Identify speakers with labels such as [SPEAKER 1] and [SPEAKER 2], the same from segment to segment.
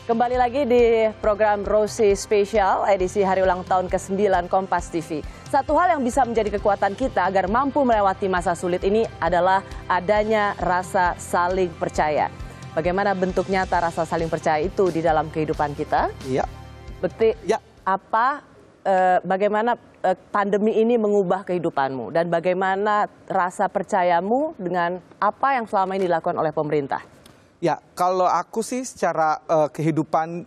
[SPEAKER 1] Kembali lagi di program Rosie Spesial edisi hari ulang tahun ke-9 Kompas TV. Satu hal yang bisa menjadi kekuatan kita agar mampu melewati masa sulit ini adalah adanya rasa saling percaya. Bagaimana bentuk nyata rasa saling percaya itu di dalam kehidupan kita?
[SPEAKER 2] Iya.
[SPEAKER 1] Betul.
[SPEAKER 2] Ya.
[SPEAKER 1] Bagaimana pandemi ini mengubah kehidupanmu dan bagaimana rasa percayamu dengan apa yang selama ini dilakukan oleh pemerintah?
[SPEAKER 2] Ya, kalau aku sih secara kehidupan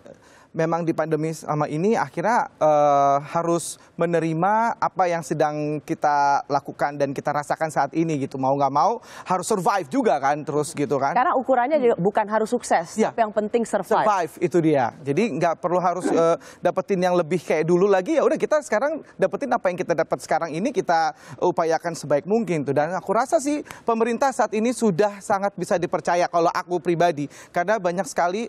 [SPEAKER 2] memang di pandemi selama ini akhirnya harus menerima apa yang sedang kita lakukan dan kita rasakan saat ini gitu. Mau nggak mau harus survive juga kan terus gitu kan.
[SPEAKER 1] Karena ukurannya juga bukan harus sukses,
[SPEAKER 2] ya,
[SPEAKER 1] tapi yang penting survive.
[SPEAKER 2] Survive itu dia. Jadi nggak perlu harus dapetin yang lebih kayak dulu lagi. Ya udah kita sekarang dapetin apa yang kita dapat sekarang ini kita upayakan sebaik mungkin tuh. Dan aku rasa sih pemerintah saat ini sudah sangat bisa dipercaya kalau aku pribadi karena banyak sekali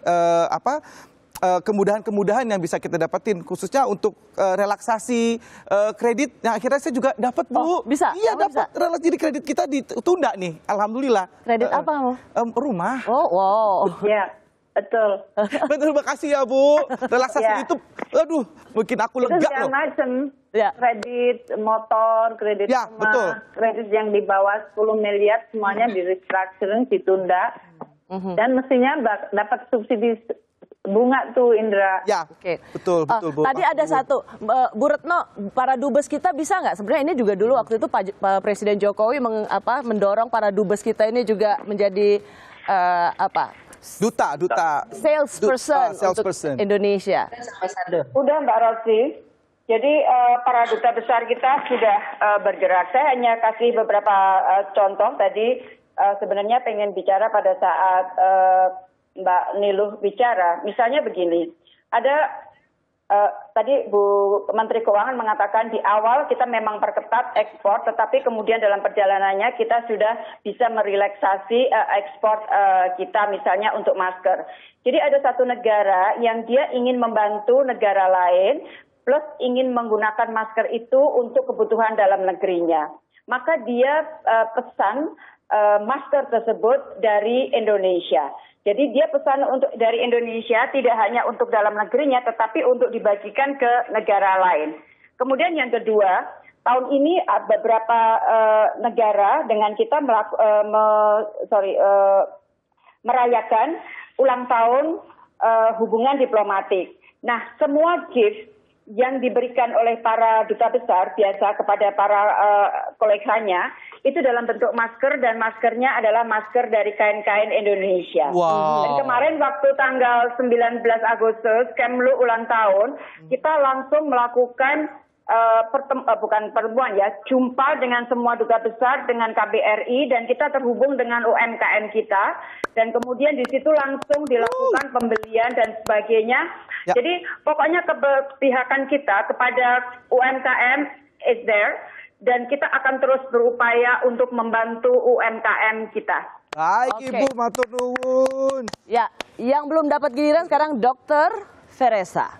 [SPEAKER 2] kemudahan-kemudahan yang bisa kita dapetin khususnya untuk relaksasi kredit. Nah, akhirnya saya juga dapat, Bu.
[SPEAKER 1] Oh, bisa?
[SPEAKER 2] Iya, dapat. Jadi kredit kita ditunda nih. Alhamdulillah.
[SPEAKER 1] Kredit apa kamu?
[SPEAKER 2] Rumah.
[SPEAKER 1] Oh, wow.
[SPEAKER 3] Ya, betul.
[SPEAKER 2] Betul, makasih ya, Bu. Relaksasi itu, aduh, mungkin aku lega
[SPEAKER 3] loh. Itu segala macam.
[SPEAKER 1] Ya.
[SPEAKER 3] Kredit motor, kredit
[SPEAKER 2] ya,
[SPEAKER 3] rumah,
[SPEAKER 2] betul.
[SPEAKER 3] Kredit yang di bawah 10 miliar semuanya di restructuring, ditunda. Dan mestinya dapat subsidi bunga tuh, Indra.
[SPEAKER 2] Ya,
[SPEAKER 1] oke.
[SPEAKER 2] Betul, Bu.
[SPEAKER 1] Tadi ada satu, Bu Retno, para dubes kita bisa nggak? Sebenarnya ini juga dulu waktu itu Pak Presiden Jokowi mendorong para dubes kita ini juga menjadi
[SPEAKER 2] duta
[SPEAKER 1] salesperson untuk Indonesia.
[SPEAKER 3] Udah, Mbak Rosi. Jadi para duta besar kita sudah bergerak. Saya hanya kasih beberapa contoh tadi. Sebenarnya pengen bicara pada saat Mbak Niluh bicara. Misalnya begini, ada tadi Bu Menteri Keuangan mengatakan di awal kita memang perketat ekspor, tetapi kemudian dalam perjalanannya kita sudah bisa merelaksasi ekspor kita misalnya untuk masker. Jadi ada satu negara yang dia ingin membantu negara lain, plus ingin menggunakan masker itu untuk kebutuhan dalam negerinya. Maka dia pesan masker tersebut dari Indonesia. Jadi dia pesan dari Indonesia tidak hanya untuk dalam negerinya, tetapi untuk dibagikan ke negara lain. Kemudian yang kedua, tahun ini beberapa negara dengan kita merayakan ulang tahun hubungan diplomatik. Nah, semua gift yang diberikan oleh para duta besar biasa kepada para koleganya itu dalam bentuk masker, dan maskernya adalah masker dari kain-kain Indonesia.
[SPEAKER 2] Wow.
[SPEAKER 3] Dan kemarin waktu tanggal 19 Agustus Kemlu ulang tahun, kita langsung melakukan jumpa dengan semua duta besar dengan KBRI, dan kita terhubung dengan UMKM kita, dan kemudian di situ langsung dilakukan pembelian dan sebagainya. Ya. Jadi pokoknya keberpihakan kita kepada UMKM is there, dan kita akan terus berupaya untuk membantu UMKM kita.
[SPEAKER 2] Baik, Ibu, matur nuwun.
[SPEAKER 1] Ya, yang belum dapat giliran sekarang Dokter Veresa.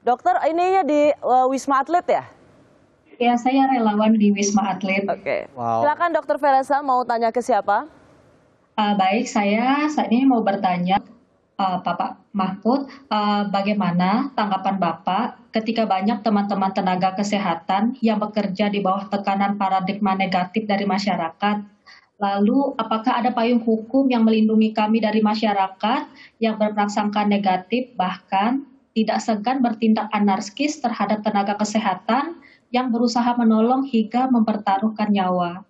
[SPEAKER 1] Dokter, ininya di Wisma Atlet ya?
[SPEAKER 4] Ya, saya relawan di Wisma Atlet.
[SPEAKER 1] Oke. Wow. Silakan Dokter Veresa, mau tanya ke siapa?
[SPEAKER 4] Baik, saya saat ini mau bertanya, Bapak Mahfud, bagaimana tanggapan Bapak ketika banyak teman-teman tenaga kesehatan yang bekerja di bawah tekanan paradigma negatif dari masyarakat? Lalu, apakah ada payung hukum yang melindungi kami dari masyarakat yang berprasangka negatif, bahkan tidak segan bertindak anarkis terhadap tenaga kesehatan yang berusaha menolong hingga mempertaruhkan nyawa?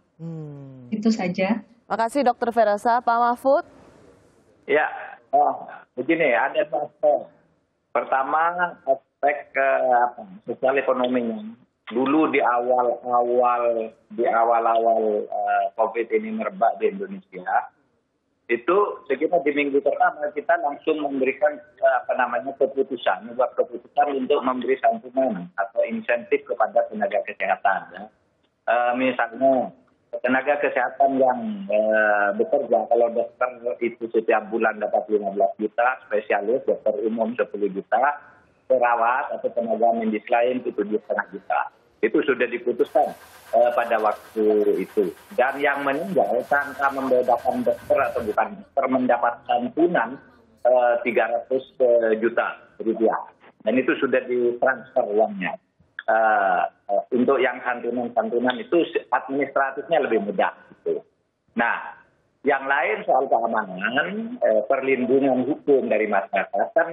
[SPEAKER 4] Itu saja.
[SPEAKER 1] Makasih Dokter Veresa. Pak Mahfud?
[SPEAKER 5] Ya, begini, ada dua aspek. Pertama, aspek sosial ekonominya. Dulu di awal-awal COVID ini merebak di Indonesia, itu sekitar di minggu pertama kita langsung memberikan keputusan untuk memberi santunan atau insentif kepada tenaga kesehatan. Ya. Misalnya tenaga kesehatan yang bekerja, kalau dokter itu setiap bulan dapat 15 juta, spesialis dokter umum 10 juta, perawat atau tenaga medis lain itu 7,5 juta. Itu sudah diputuskan pada waktu itu. Dan yang meninggal tanpa membedakan dokter atau bukan dokter mendapat santunan 300 juta rupiah. Dan itu sudah ditransfer uangnya. Untuk yang santunan-santunan itu administratifnya lebih mudah. Gitu. Nah, yang lain soal keamanan, perlindungan hukum dari masyarakat, kan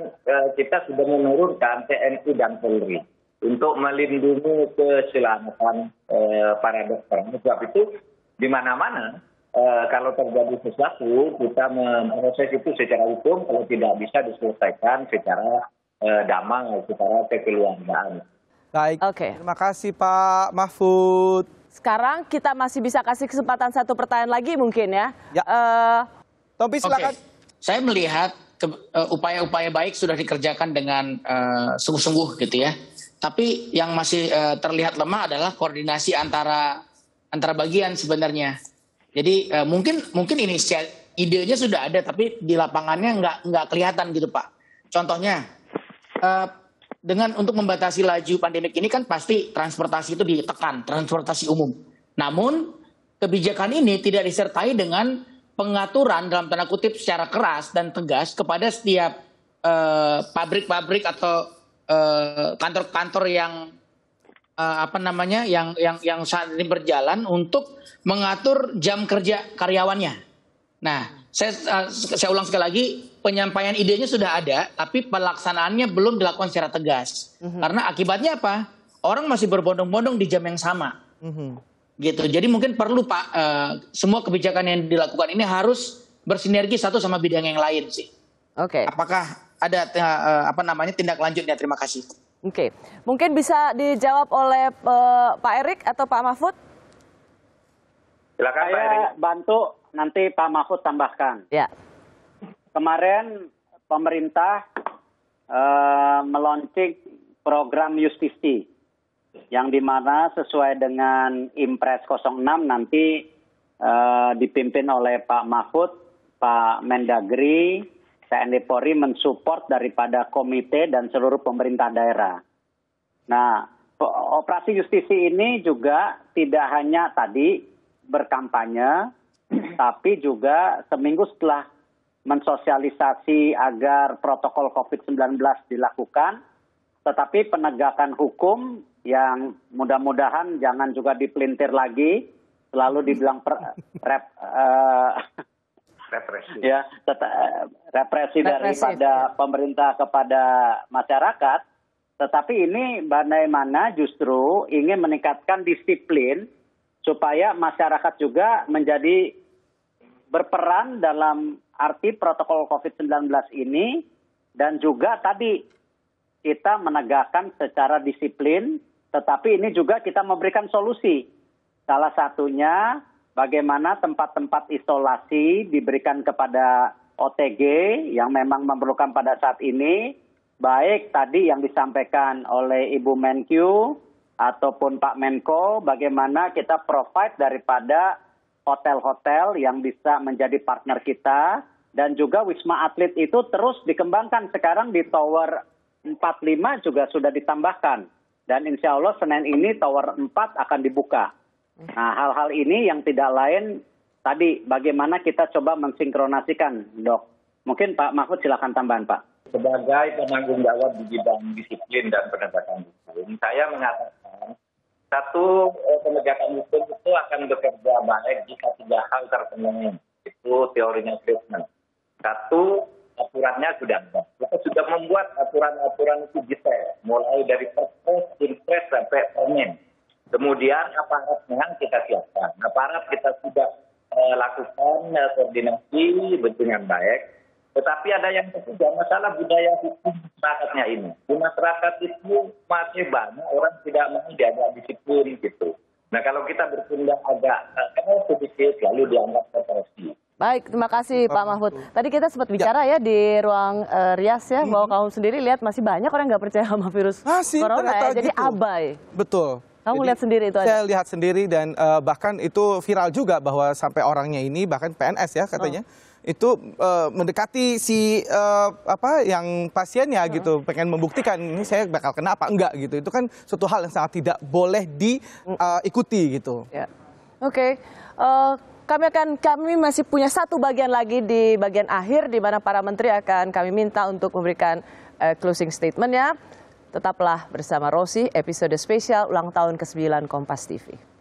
[SPEAKER 5] kita sudah menurunkan TNI dan Polri untuk melindungi keselamatan para dokter. Sebab itu di mana-mana kalau terjadi sesuatu kita memproses itu secara hukum, kalau tidak bisa diselesaikan secara damai, secara kekeluargaan.
[SPEAKER 2] Baik,
[SPEAKER 1] Oke.
[SPEAKER 2] terima kasih Pak Mahfud.
[SPEAKER 1] Sekarang kita masih bisa kasih kesempatan satu pertanyaan lagi mungkin ya.
[SPEAKER 2] Ya. Tompi silakan.
[SPEAKER 6] Saya melihat upaya-upaya baik sudah dikerjakan dengan sungguh-sungguh gitu ya. Tapi yang masih terlihat lemah adalah koordinasi antara bagian sebenarnya. Jadi mungkin ini idenya sudah ada, tapi di lapangannya nggak kelihatan gitu Pak. Contohnya dengan untuk membatasi laju pandemik ini kan pasti transportasi itu ditekan, transportasi umum. Namun kebijakan ini tidak disertai dengan pengaturan dalam tanda kutip secara keras dan tegas kepada setiap pabrik-pabrik atau kantor-kantor yang yang saat ini berjalan untuk mengatur jam kerja karyawannya. Nah, saya ulang sekali lagi, penyampaian idenya sudah ada, tapi pelaksanaannya belum dilakukan secara tegas. Karena akibatnya apa? Orang masih berbondong-bondong di jam yang sama. Gitu. Jadi mungkin perlu Pak, semua kebijakan yang dilakukan ini harus bersinergi satu sama bidang yang lain sih.
[SPEAKER 1] Oke.
[SPEAKER 6] Apakah ada tindak lanjutnya? Terima kasih.
[SPEAKER 1] Oke. Mungkin bisa dijawab oleh Pak Erik atau Pak Mahfud?
[SPEAKER 5] Silakan Pak Erik.
[SPEAKER 7] Saya bantu, nanti Pak Mahfud tambahkan.
[SPEAKER 1] Ya.
[SPEAKER 7] Kemarin pemerintah meluncurkan program justisi yang dimana sesuai dengan Impres 06 nanti dipimpin oleh Pak Mahfud, Pak Mendagri, TNI Polri mensupport daripada komite dan seluruh pemerintah daerah. Nah, operasi justisi ini juga tidak hanya tadi berkampanye, tapi juga seminggu setelah mensosialisasi agar protokol COVID-19 dilakukan, tetapi penegakan hukum yang mudah-mudahan jangan juga dipelintir lagi, selalu dibilang represi daripada pemerintah kepada masyarakat, tetapi ini bagaimana justru ingin meningkatkan disiplin supaya masyarakat juga menjadi berperan dalam arti protokol COVID-19 ini, dan juga tadi kita menegakkan secara disiplin, tetapi ini juga kita memberikan solusi. Salah satunya bagaimana tempat-tempat isolasi diberikan kepada OTG yang memang memerlukan pada saat ini, baik tadi yang disampaikan oleh Ibu Menkyu ataupun Pak Menko, bagaimana kita provide daripada hotel-hotel yang bisa menjadi partner kita, dan juga Wisma Atlet itu terus dikembangkan. Sekarang di Tower 45 juga sudah ditambahkan, dan insya Allah Senin ini Tower 4 akan dibuka. Nah, hal-hal ini yang tidak lain tadi bagaimana kita coba mensinkronasikan, Dok. Mungkin Pak Mahfud silakan tambahan, Pak.
[SPEAKER 5] Sebagai penanggung jawab di bidang disiplin dan penegakan hukum, saya mengatakan satu, penegakan hukum itu akan bekerja baik jika 3 hal terpenuhi. Itu teorinya Friedman. Satu, aturannya sudah ada. Kita sudah membuat aturan-aturan itu detail, mulai dari Perpres, Impres sampai Permen. Kemudian aparatnya kita siapkan. Aparat kita sudah lakukan koordinasi dengan baik. Tetapi ada yang ketiga, masalah budaya hukum masyarakatnya ini. Di masyarakat itu masih banyak orang tidak mau diajak disiplin gitu. Nah, kalau kita bertindak agak sedikit lalu dianggap represi.
[SPEAKER 1] Baik, terima kasih Pak Mahfud. Tadi kita sempat bicara ya di ruang rias ya, bahwa kamu sendiri lihat masih banyak orang nggak percaya sama virus corona ya, jadi gitu. Abai.
[SPEAKER 2] Betul.
[SPEAKER 1] Kamu lihat sendiri itu
[SPEAKER 2] Saya lihat sendiri, dan bahkan itu viral juga bahwa sampai orangnya ini, bahkan PNS ya katanya, itu mendekati si yang pasiennya gitu, pengen membuktikan ini saya bakal kena apa enggak gitu. Itu kan suatu hal yang sangat tidak boleh diikuti gitu.
[SPEAKER 1] Ya. Oke. kami masih punya satu bagian lagi di bagian akhir di mana para menteri akan kami minta untuk memberikan closing statement-nya. Tetaplah bersama Rosi, episode spesial ulang tahun ke-9 Kompas TV.